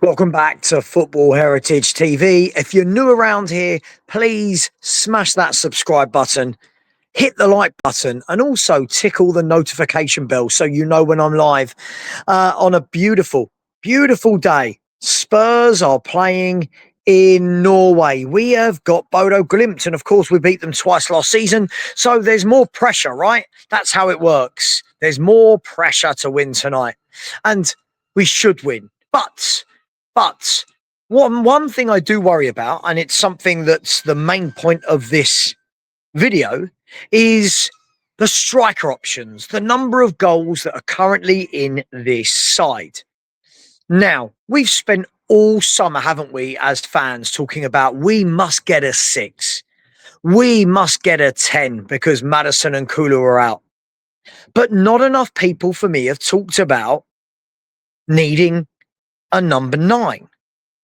Welcome back to Football Heritage TV. If you're new around here, please smash that subscribe button, hit the like button, and also tickle the notification bell so you know when I'm live on a beautiful, beautiful day. Spurs are playing in Norway. We have got Bodo Glimt, and of course, we beat them twice last season. So there's more pressure, right? That's how it works. There's more pressure to win tonight, and we should win. But one thing I do worry about, and it's something that's the main point of this video, is the striker options, the number of goals that are currently in this side. Now, we've spent all summer, haven't we, as fans, talking about we must get a 6. We must get a 10 because Maddison and Kulu are out. But not enough people, for me, have talked about needing a number 9,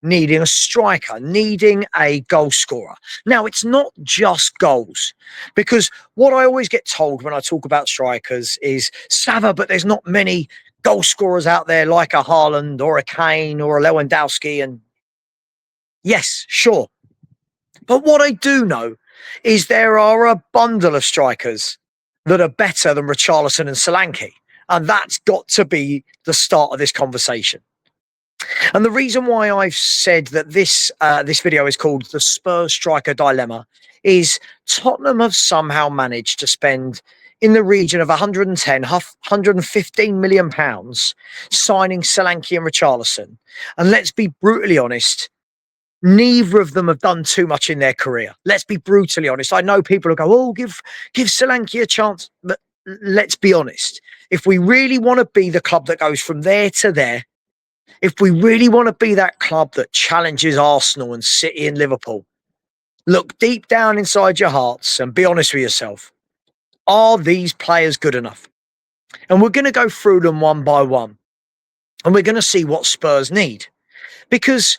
needing a striker, needing a goal scorer. Now, it's not just goals, because what I always get told when I talk about strikers is, Savva, but there's not many goal scorers out there like a Haaland or a Kane or a Lewandowski. And yes, sure. But what I do know is there are a bundle of strikers that are better than Richarlison and Solanke. And that's got to be the start of this conversation. And the reason why I've said that this video is called the Spurs Striker Dilemma is Tottenham have somehow managed to spend in the region of 115 million pounds signing Solanke and Richarlison. And let's be brutally honest, neither of them have done too much in their career. Let's be brutally honest. I know people will go, oh, give Solanke a chance. But let's be honest. If we really want to be the club that goes from there to there, if we really want to be that club that challenges Arsenal and City and Liverpool, look deep down inside your hearts and be honest with yourself. Are these players good enough? And we're going to go through them one by one. And we're going to see what Spurs need. Because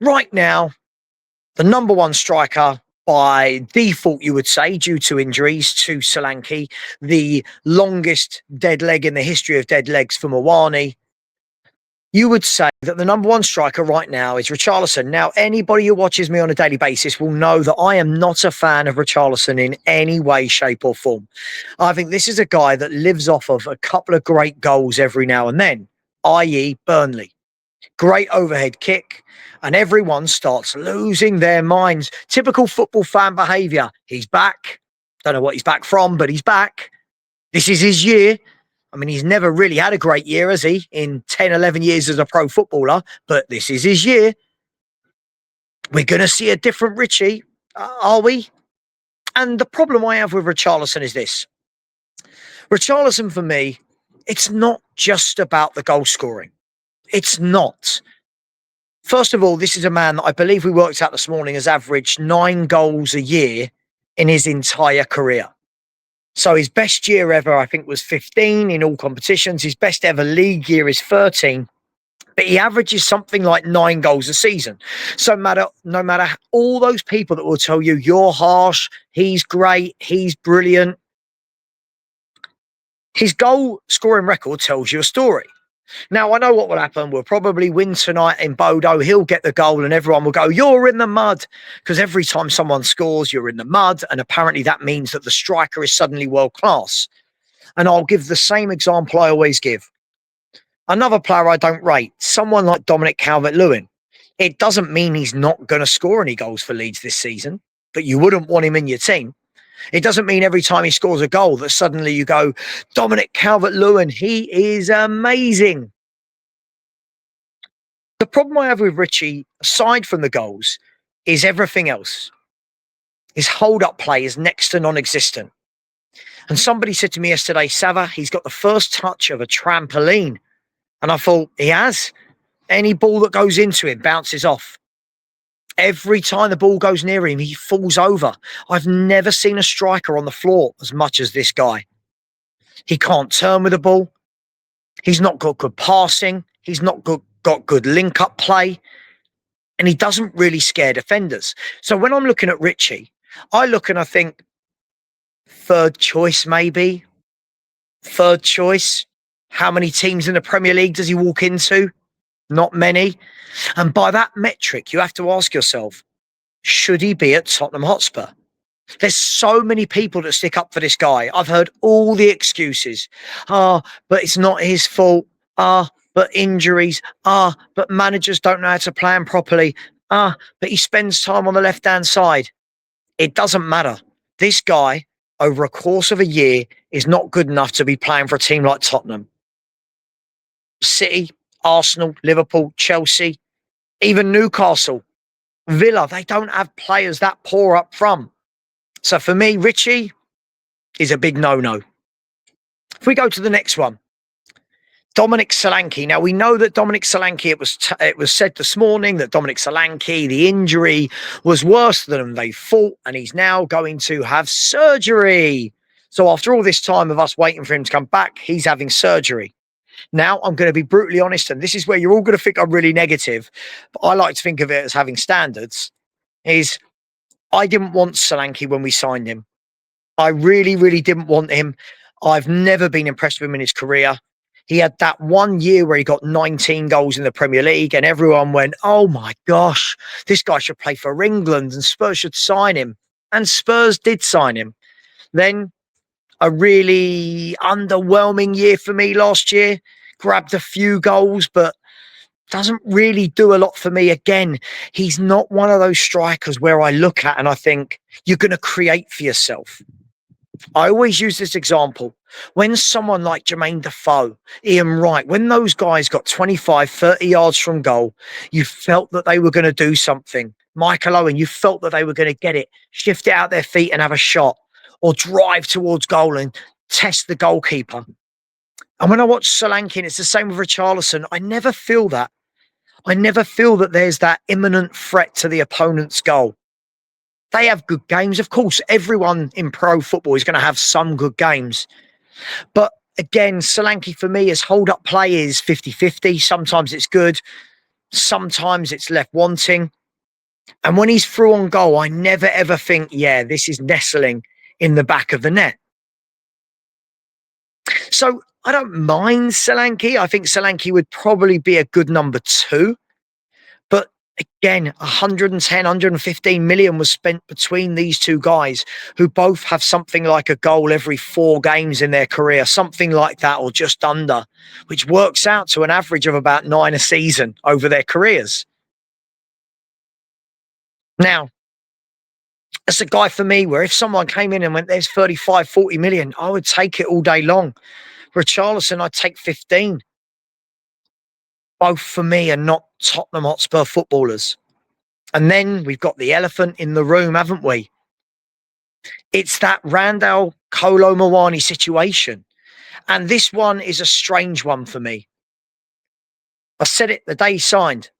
right now, the number 1 striker by default, you would say, due to injuries to Solanke, the longest dead leg in the history of dead legs for Muani, you would say that the number 1 striker right now is Richarlison. Now, anybody who watches me on a daily basis will know that I am not a fan of Richarlison in any way, shape or form. I think this is a guy that lives off of a couple of great goals every now and then, i.e. Burnley. Great overhead kick, and everyone starts losing their minds. Typical football fan behaviour. He's back. Don't know what he's back from, but he's back. This is his year. I mean, he's never really had a great year, has he, in 10, 11 years as a pro footballer, but this is his year. We're going to see a different Richie, are we? And the problem I have with Richarlison is this. Richarlison, for me, it's not just about the goal scoring. It's not. First of all, this is a man that I believe we worked out this morning has averaged 9 goals a year in his entire career. So his best year ever, I think, was 15 in all competitions. His best ever league year is 13. But he averages something like 9 goals a season. So no matter all those people that will tell you you're harsh, he's great, he's brilliant, his goal scoring record tells you a story. Now, I know what will happen. We'll probably win tonight in Bodo. He'll get the goal and everyone will go, you're in the mud. Because every time someone scores, you're in the mud. And apparently that means that the striker is suddenly world class. And I'll give the same example I always give. Another player I don't rate, someone like Dominic Calvert-Lewin. It doesn't mean he's not going to score any goals for Leeds this season, but you wouldn't want him in your team. It doesn't mean every time he scores a goal that suddenly you go, Dominic Calvert-Lewin, he is amazing. The problem I have with Richie, aside from the goals, is everything else. His hold-up play is next to non-existent. And somebody said to me yesterday, Savva, he's got the first touch of a trampoline. And I thought, he has. Any ball that goes into him bounces off. Every time the ball goes near him, he falls over. I've never seen a striker on the floor as much as this guy. He can't turn with the ball. He's not got good passing. He's not got good link-up play. And he doesn't really scare defenders. So when I'm looking at Richie, I look and I think, 3rd choice maybe. 3rd choice. How many teams in the Premier League does he walk into? Not many. And by that metric, you have to ask yourself, should he be at Tottenham Hotspur? There's so many people that stick up for this guy. I've heard all the excuses. But it's not his fault. But injuries. But managers don't know how to plan properly. But he spends time on the left-hand side. It doesn't matter. This guy, over a course of a year, is not good enough to be playing for a team like Tottenham. City, Arsenal, Liverpool, Chelsea, even Newcastle, Villa, they don't have players that poor up front. So for me, Richie is a big no-no. If we go to the next one, Dominic Solanke. Now, we know that Dominic Solanke, it was said this morning that Dominic Solanke, the injury was worse than they thought, and he's now going to have surgery. So after all this time of us waiting for him to come back, he's having surgery. Now, I'm going to be brutally honest, and this is where you're all going to think I'm really negative, but I like to think of it as having standards, is I didn't want Solanke when we signed him. I really, really didn't want him. I've never been impressed with him in his career. He had that 1 year where he got 19 goals in the Premier League and everyone went, oh my gosh, this guy should play for England and Spurs should sign him. And Spurs did sign him. Then a really underwhelming year for me last year. Grabbed a few goals, but doesn't really do a lot for me. Again, he's not one of those strikers where I look at and I think, you're going to create for yourself. I always use this example. When someone like Jermaine Defoe, Ian Wright, when those guys got 25, 30 yards from goal, you felt that they were going to do something. Michael Owen, you felt that they were going to get it, shift it out their feet and have a shot, or drive towards goal and test the goalkeeper. And when I watch Solanke, and it's the same with Richarlison, I never feel that. I never feel that there's that imminent threat to the opponent's goal. They have good games. Of course, everyone in pro football is going to have some good games. But again, Solanke for me, his hold-up play is 50-50. Sometimes it's good. Sometimes it's left wanting. And when he's through on goal, I never ever think, yeah, this is nestling in the back of the net. So I don't mind Solanke. I think Solanke would probably be a good number 2. But again, 110, 115 million was spent between these two guys who both have something like a goal every 4 games in their career, something like that, or just under, which works out to an average of about 9 a season over their careers. Now, that's a guy for me where if someone came in and went, there's 35, 40 million, I would take it all day long. Richarlison, I'd take 15. Both for me are not Tottenham Hotspur footballers. And then we've got the elephant in the room, haven't we? It's that Randal Kolo Muani situation. And this one is a strange one for me. I said it the day he signed.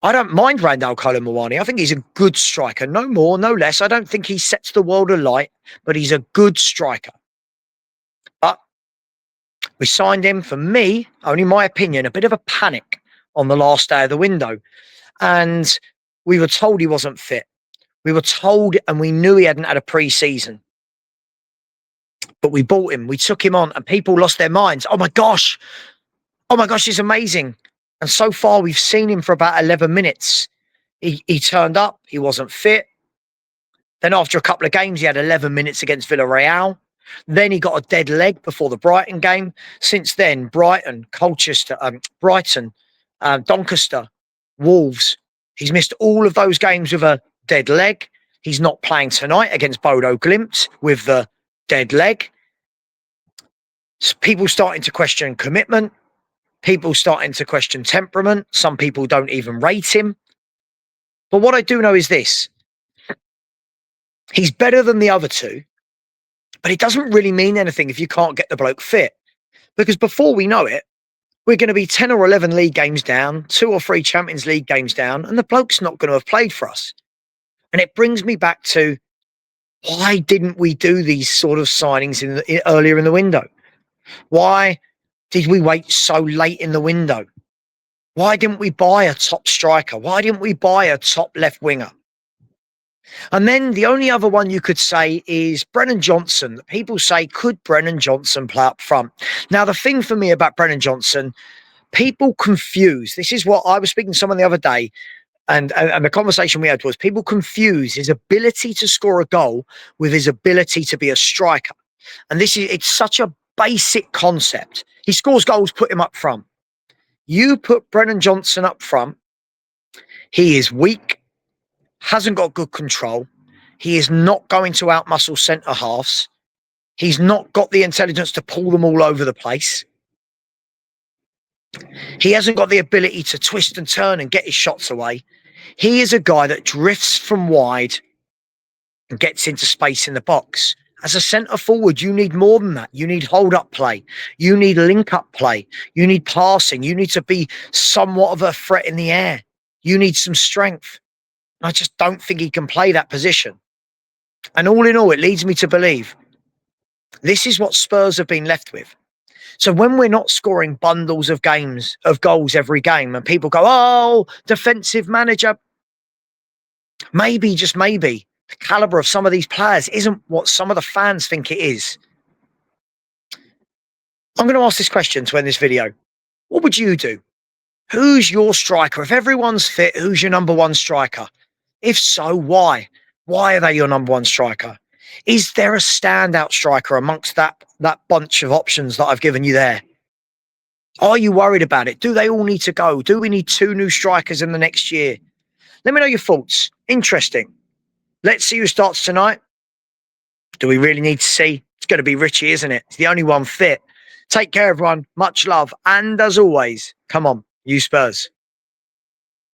I don't mind Randal Kolo Muani. I think he's a good striker. No more, no less. I don't think he sets the world alight, but he's a good striker. But we signed him, for me, only my opinion, a bit of a panic on the last day of the window. And we were told he wasn't fit. We were told and we knew he hadn't had a pre-season. But we bought him. We took him on and people lost their minds. Oh my gosh, he's amazing. And so far, we've seen him for about 11 minutes. He turned up. He wasn't fit. Then after a couple of games, he had 11 minutes against Villarreal. Then he got a dead leg before the Brighton game. Since then, Brighton, Colchester, Brighton, Doncaster, Wolves. He's missed all of those games with a dead leg. He's not playing tonight against Bodo Glimt with the dead leg. So people starting to question commitment. People starting to question temperament. Some people don't even rate him. But what I do know is this. He's better than the other two, but it doesn't really mean anything if you can't get the bloke fit. Because before we know it, we're going to be 10 or 11 league games down, 2 or 3 Champions League games down, and the bloke's not going to have played for us. And it brings me back to, why didn't we do these sort of signings earlier in the window? Why did we wait so late in the window? Why didn't we buy a top striker? Why didn't we buy a top left winger? And then the only other one you could say is Brennan Johnson. People say, could Brennan Johnson play up front? Now, the thing for me about Brennan Johnson, People confuse. This is what I was speaking to someone the other day, and the conversation we had was people confuse his ability to score a goal with his ability to be a striker. And it's such a basic concept. He scores goals, put him up front. You put Brennan Johnson up front, he is weak, hasn't got good control. He is not going to outmuscle centre halves. He's not got the intelligence to pull them all over the place. He hasn't got the ability to twist and turn and get his shots away. He is a guy that drifts from wide and gets into space in the box. As a centre forward, you need more than that. You need hold-up play. You need link-up play. You need passing. You need to be somewhat of a threat in the air. You need some strength. I just don't think he can play that position. And all in all, it leads me to believe this is what Spurs have been left with. So when we're not scoring bundles of goals every game, and people go, oh, defensive manager, maybe, just maybe, the calibre of some of these players isn't what some of the fans think it is. I'm going to ask this question to end this video. What would you do? Who's your striker? If everyone's fit, who's your number one striker? If so, why? Why are they your number one striker? Is there a standout striker amongst that bunch of options that I've given you there? Are you worried about it? Do they all need to go? Do we need 2 new strikers in the next year? Let me know your thoughts. Interesting. Let's see who starts tonight. Do we really need to see? It's going to be Richie, isn't it? It's the only one fit. Take care, everyone. Much love. And as always, come on, you Spurs.